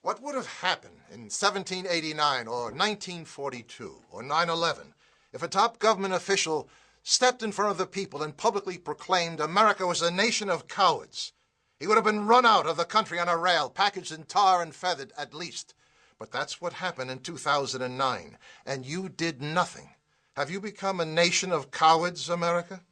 What would have happened in 1789 or 1942 or 9/11 if a top government official stepped in front of the people and publicly proclaimed America was a nation of cowards? He would have been run out of the country on a rail, packaged in tar and feathered at least. But that's what happened in 2009, and you did nothing. Have you become a nation of cowards, America?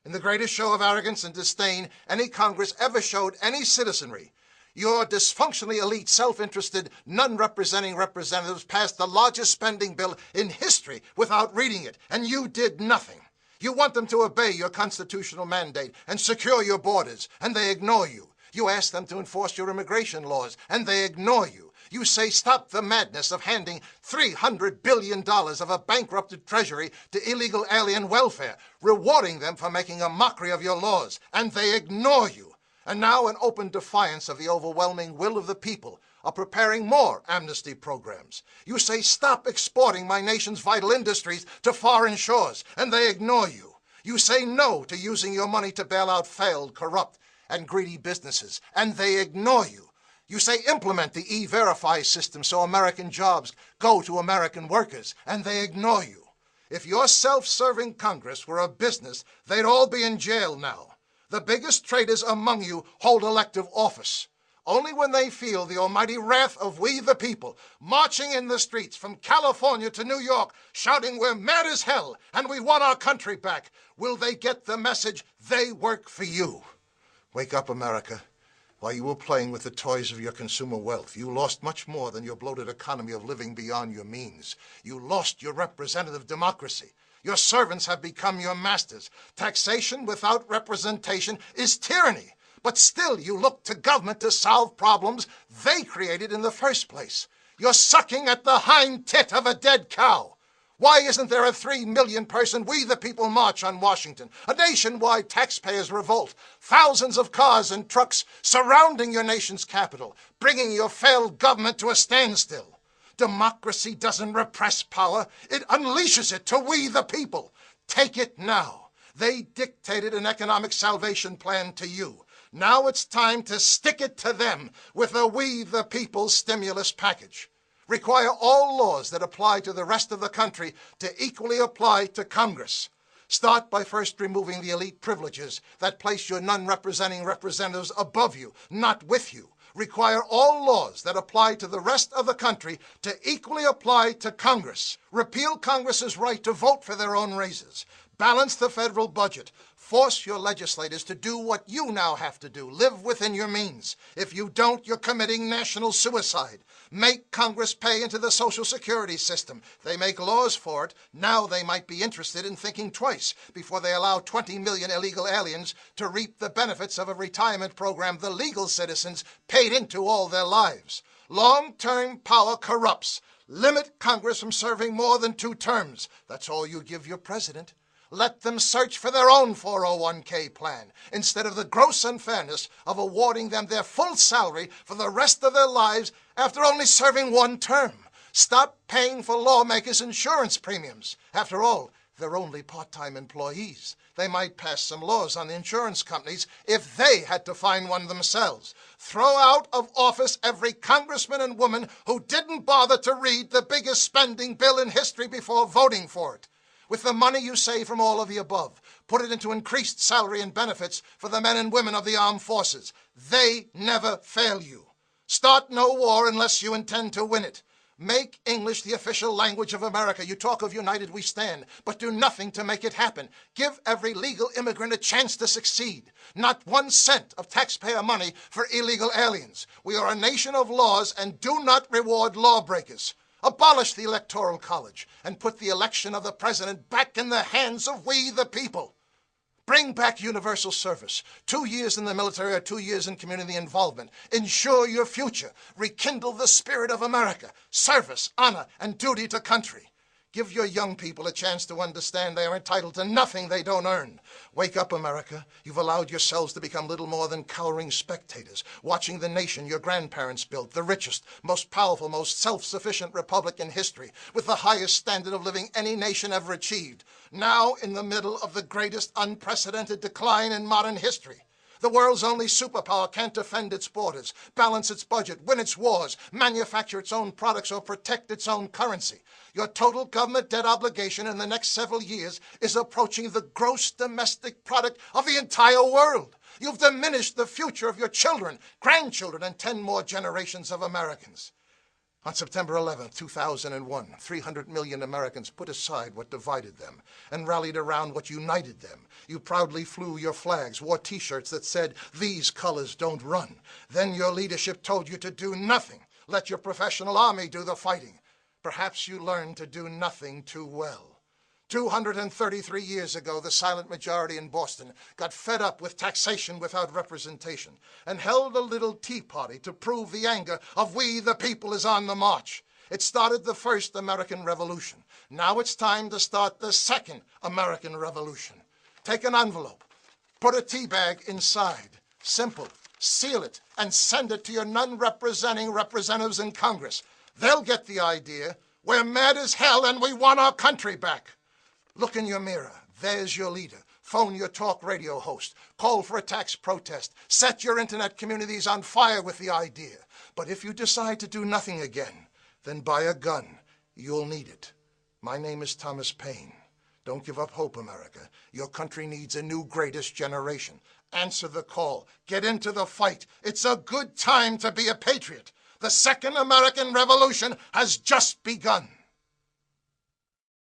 In the greatest show of arrogance and disdain any Congress ever showed any citizenry, your dysfunctionally elite, self-interested, none-representing representatives passed the largest spending bill in history without reading it, and you did nothing. You want them to obey your constitutional mandate and secure your borders, and they ignore you. You ask them to enforce your immigration laws, and they ignore you. You say stop the madness of handing $300 billion of a bankrupted treasury to illegal alien welfare, rewarding them for making a mockery of your laws, and they ignore you. And now, in open defiance of the overwhelming will of the people, are preparing more amnesty programs. You say stop exporting my nation's vital industries to foreign shores, and they ignore you. You say no to using your money to bail out failed, corrupt, and greedy businesses, and they ignore you. You say implement the E-Verify system so American jobs go to American workers, and they ignore you. If your self-serving Congress were a business, they'd all be in jail now. The biggest traitors among you hold elective office. Only when they feel the almighty wrath of we the people, marching in the streets from California to New York, shouting we're mad as hell and we want our country back, will they get the message they work for you. Wake up, America. While you were playing with the toys of your consumer wealth, you lost much more than your bloated economy of living beyond your means. You lost your representative democracy. Your servants have become your masters. Taxation without representation is tyranny. But still you look to government to solve problems they created in the first place. You're sucking at the hind tit of a dead cow. Why isn't there a 3 million person We the People march on Washington? A nationwide taxpayers' revolt. Thousands of cars and trucks surrounding your nation's capital, bringing your failed government to a standstill. Democracy doesn't repress power. It unleashes it to we the people. Take it now. They dictated an economic salvation plan to you. Now it's time to stick it to them with a we the people stimulus package. Require all laws that apply to the rest of the country to equally apply to Congress. Start by first removing the elite privileges that place your non-representing representatives above you, not with you. Require all laws that apply to the rest of the country to equally apply to Congress. Repeal Congress's right to vote for their own raises. Balance the federal budget. Force your legislators to do what you now have to do. Live within your means. If you don't, you're committing national suicide. Make Congress pay into the Social Security system. They make laws for it. Now they might be interested in thinking twice before they allow 20 million illegal aliens to reap the benefits of a retirement program the legal citizens paid into all their lives. Long-term power corrupts. Limit Congress from serving more than 2 terms. That's all you give your president. Let them search for their own 401k plan instead of the gross unfairness of awarding them their full salary for the rest of their lives after only serving 1 term. Stop paying for lawmakers' insurance premiums. After all, they're only part-time employees. They might pass some laws on the insurance companies if they had to find one themselves. Throw out of office every congressman and woman who didn't bother to read the biggest spending bill in history before voting for it. With the money you save from all of the above, put it into increased salary and benefits for the men and women of the armed forces. They never fail you. Start no war unless you intend to win it. Make English the official language of America. You talk of united we stand, but do nothing to make it happen. Give every legal immigrant a chance to succeed. Not 1 cent of taxpayer money for illegal aliens. We are a nation of laws and do not reward lawbreakers. Abolish the Electoral College and put the election of the president back in the hands of we the people. Bring back universal service. 2 years in the military or 2 years in community involvement. Ensure your future. Rekindle the spirit of America. Service, honor, and duty to country. Give your young people a chance to understand they are entitled to nothing they don't earn. Wake up, America. You've allowed yourselves to become little more than cowering spectators, watching the nation your grandparents built, the richest, most powerful, most self-sufficient republic in history, with the highest standard of living any nation ever achieved, now in the middle of the greatest unprecedented decline in modern history. The world's only superpower can't defend its borders, balance its budget, win its wars, manufacture its own products, or protect its own currency. Your total government debt obligation in the next several years is approaching the gross domestic product of the entire world. You've diminished the future of your children, grandchildren, and 10 more generations of Americans. On September 11, 2001, 300 million Americans put aside what divided them and rallied around what united them. You proudly flew your flags, wore T-shirts that said, "These colors don't run." Then your leadership told you to do nothing. Let your professional army do the fighting. Perhaps you learned to do nothing too well. 233 years ago, the silent majority in Boston got fed up with taxation without representation and held a little tea party to prove the anger of we the people is on the march. It started the first American Revolution. Now it's time to start the second American Revolution. Take an envelope, put a tea bag inside, simple, seal it, and send it to your non-representing representatives in Congress. They'll get the idea. We're mad as hell and we want our country back. Look in your mirror. There's your leader. Phone your talk radio host. Call for a tax protest. Set your internet communities on fire with the idea. But if you decide to do nothing again, then buy a gun. You'll need it. My name is Thomas Paine. Don't give up hope, America. Your country needs a new greatest generation. Answer the call. Get into the fight. It's a good time to be a patriot. The Second American Revolution has just begun.